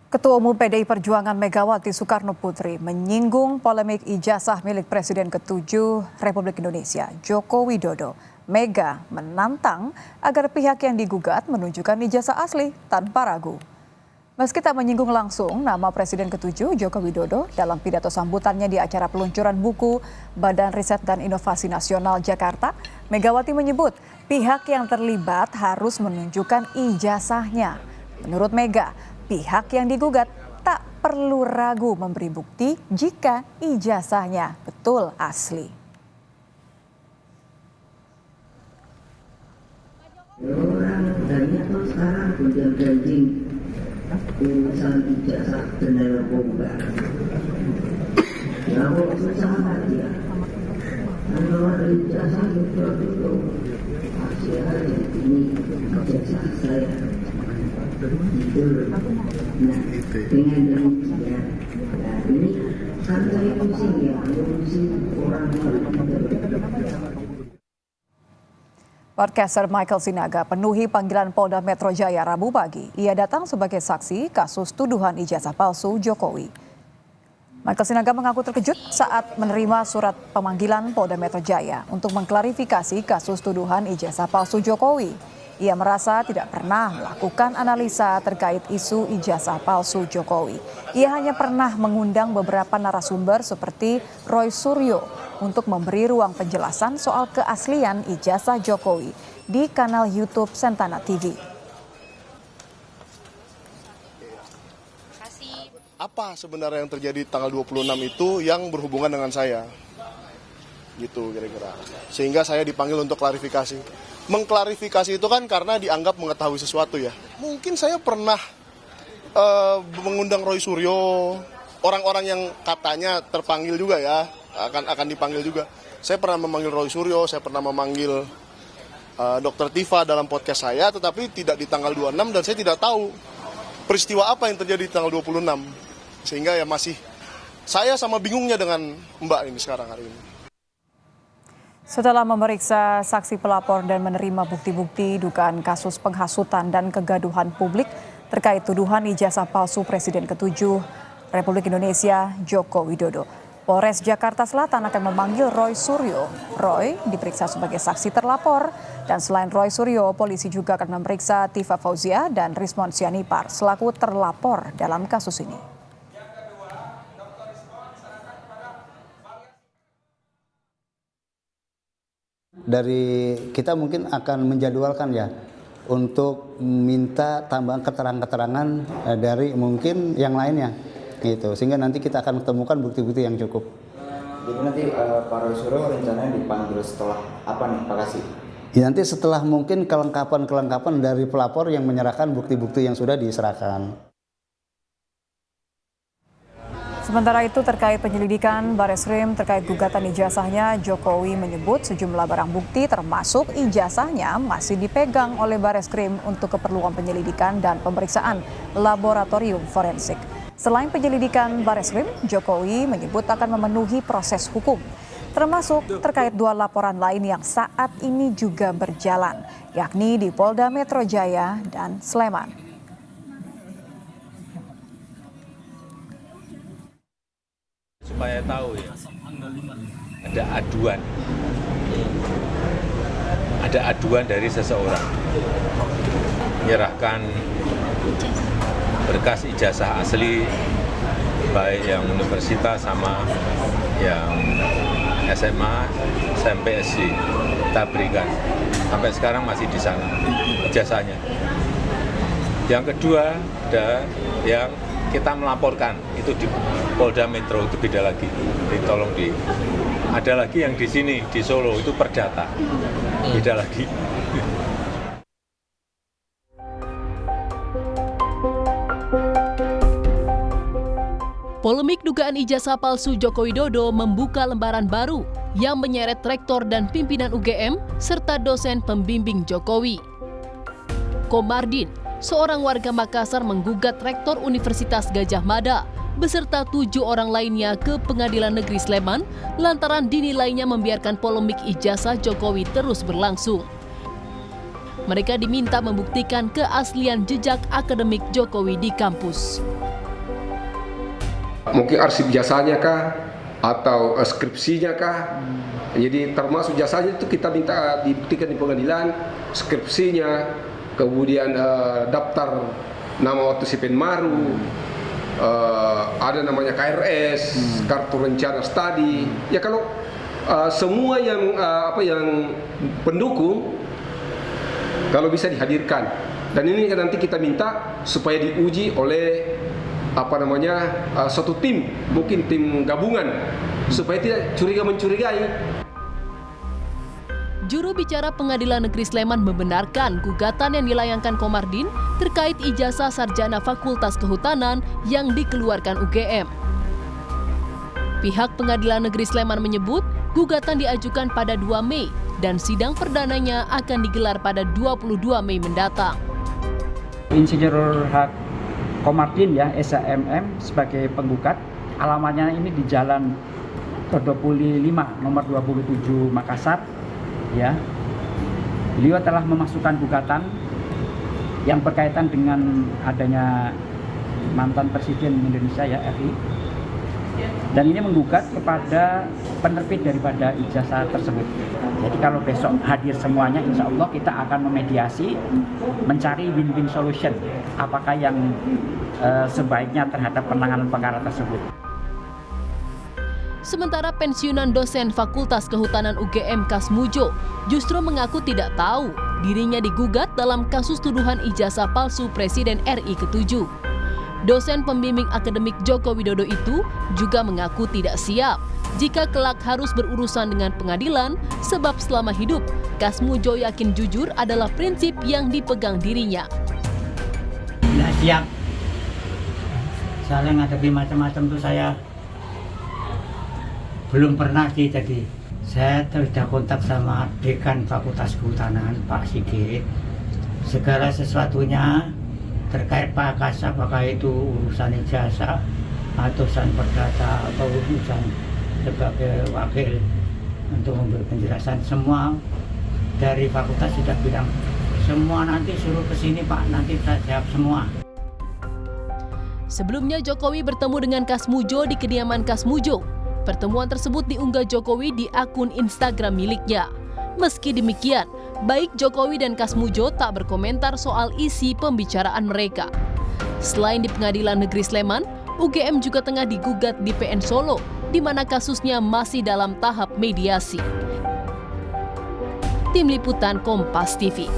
Ketua Umum PDI Perjuangan Megawati Soekarnoputri menyinggung polemik ijazah milik Presiden ke-7 Republik Indonesia, Joko Widodo. Mega menantang agar pihak yang digugat menunjukkan ijazah asli tanpa ragu. Meski tak menyinggung langsung nama Presiden ke-7 Joko Widodo dalam pidato sambutannya di acara peluncuran buku Badan Riset dan Inovasi Nasional Jakarta, Megawati menyebut pihak yang terlibat harus menunjukkan ijazahnya. Menurut Mega, pihak yang digugat tak perlu ragu memberi bukti jika ijazahnya betul asli. Orang banyak tuh sekarang udah gaji urusan ijazah dan narkoba. Ya waktu sama dia. Kalau ada ijazah itu pasti ada ini ijazah saya. Itu. Nah, dengan demikian, ini kan saya pusing ya, pusing orang. Podcaster Michael Sinaga penuhi panggilan Polda Metro Jaya Rabu pagi. Ia datang sebagai saksi kasus tuduhan ijazah palsu Jokowi. Michael Sinaga mengaku terkejut saat menerima surat pemanggilan Polda Metro Jaya untuk mengklarifikasi kasus tuduhan ijazah palsu Jokowi. Ia merasa tidak pernah melakukan analisa terkait isu ijazah palsu Jokowi. Ia hanya pernah mengundang beberapa narasumber seperti Roy Suryo untuk memberi ruang penjelasan soal keaslian ijazah Jokowi di kanal YouTube Sentana TV. Apa sebenarnya yang terjadi tanggal 26 itu yang berhubungan dengan saya? Gitu kira-kira. Sehingga saya dipanggil untuk klarifikasi. Mengklarifikasi itu kan karena dianggap mengetahui sesuatu ya. Mungkin saya pernah mengundang Roy Suryo, orang-orang yang katanya terpanggil juga ya, akan dipanggil juga. Saya pernah memanggil Roy Suryo, saya pernah memanggil Dr. Tifa dalam podcast saya, tetapi tidak di tanggal 26 dan saya tidak tahu peristiwa apa yang terjadi di tanggal 26. Sehingga ya masih saya sama bingungnya dengan Mbak ini sekarang hari ini. Setelah memeriksa saksi pelapor dan menerima bukti-bukti dugaan kasus penghasutan dan kegaduhan publik terkait tuduhan ijazah palsu Presiden ke-7 Republik Indonesia Joko Widodo, Polres Jakarta Selatan akan memanggil Roy Suryo. Roy diperiksa sebagai saksi terlapor dan selain Roy Suryo, polisi juga akan memeriksa Tifa Fauzia dan Rismon Sianipar selaku terlapor dalam kasus ini. Dari kita mungkin akan menjadwalkan ya untuk minta tambahan keterangan-keterangan dari mungkin yang lainnya gitu, sehingga nanti kita akan temukan bukti-bukti yang cukup. Jadi nanti Pak Roy Suryo rencananya dipanggil setelah apa nih Pak Kasih? Ya, nanti setelah mungkin kelengkapan dari pelapor yang menyerahkan bukti-bukti yang sudah diserahkan. Sementara itu terkait penyelidikan Bareskrim terkait gugatan ijazahnya, Jokowi menyebut sejumlah barang bukti termasuk ijazahnya masih dipegang oleh Bareskrim untuk keperluan penyelidikan dan pemeriksaan laboratorium forensik. Selain penyelidikan Bareskrim, Jokowi menyebut akan memenuhi proses hukum, termasuk terkait dua laporan lain yang saat ini juga berjalan, yakni di Polda Metro Jaya dan Sleman. Supaya tahu ya, ada aduan dari seseorang menyerahkan berkas ijazah asli baik yang universitas sama yang SMA sampai SD kita berikan, sampai sekarang masih di sana ijazahnya. Yang kedua ada yang kita melaporkan itu di Polda Metro, itu beda lagi. Tolong ada lagi yang di sini di Solo itu Perdata, beda lagi. Polemik dugaan ijazah palsu Joko Widodo membuka lembaran baru yang menyeret rektor dan pimpinan UGM serta dosen pembimbing Jokowi. Komardin, seorang warga Makassar, menggugat rektor Universitas Gadjah Mada beserta 7 orang lainnya ke Pengadilan Negeri Sleman lantaran dinilainya membiarkan polemik ijazah Jokowi terus berlangsung. Mereka diminta membuktikan keaslian jejak akademik Jokowi di kampus. Mungkin arsip jasanya kah, atau skripsinya kah. Jadi termasuk jasanya itu kita minta dibuktikan di pengadilan, skripsinya, kemudian daftar nama waktu si Penmaru, ada namanya KRS, kartu rencana studi. Ya kalau semua yang yang pendukung kalau bisa dihadirkan. Dan ini nanti kita minta supaya diuji oleh suatu tim, mungkin tim gabungan, supaya tidak curiga-mencurigai. Juru bicara Pengadilan Negeri Sleman membenarkan gugatan yang dilayangkan Komardin terkait ijazah sarjana Fakultas Kehutanan yang dikeluarkan UGM. Pihak Pengadilan Negeri Sleman menyebut gugatan diajukan pada 2 Mei dan sidang perdananya akan digelar pada 22 Mei mendatang. Insinyur H. Komardin ya, SHMM sebagai penggugat, alamatnya ini di Jalan Todopuli 5 nomor 27 Makassar ya. Beliau telah memasukkan gugatan yang berkaitan dengan adanya mantan Presiden Indonesia ya, RI. Dan ini menggugat kepada penerbit daripada ijazah tersebut. Jadi kalau besok hadir semuanya, insya Allah kita akan memediasi, mencari win-win solution. Apakah yang sebaiknya terhadap penanganan perkara tersebut. Sementara pensiunan dosen Fakultas Kehutanan UGM Kasmujo justru mengaku tidak tahu dirinya digugat dalam kasus tuduhan ijazah palsu Presiden RI ke-7. Dosen pembimbing akademik Joko Widodo itu juga mengaku tidak siap jika kelak harus berurusan dengan pengadilan sebab selama hidup Kasmujo yakin jujur adalah prinsip yang dipegang dirinya. Tidak siap. Saya ngadepi macam-macam tuh saya belum pernah sih. Jadi saya sudah kontak sama Dekan Fakultas Kehutanan Pak Sigit. Segala sesuatunya terkait Pak Kasab, apakah itu urusan ijazah atau urusan perdata atau urusan sebagai wakil untuk memberi penjelasan, semua dari fakultas sudah bilang semua nanti suruh ke sini Pak, nanti kita jawab semua. Sebelumnya Jokowi bertemu dengan Kasmujo di kediaman Kasmujo. Pertemuan tersebut diunggah Jokowi di akun Instagram miliknya. Meski demikian, baik Jokowi dan Kasmujo tak berkomentar soal isi pembicaraan mereka. Selain di Pengadilan Negeri Sleman, UGM juga tengah digugat di PN Solo, di mana kasusnya masih dalam tahap mediasi. Tim Liputan Kompas TV.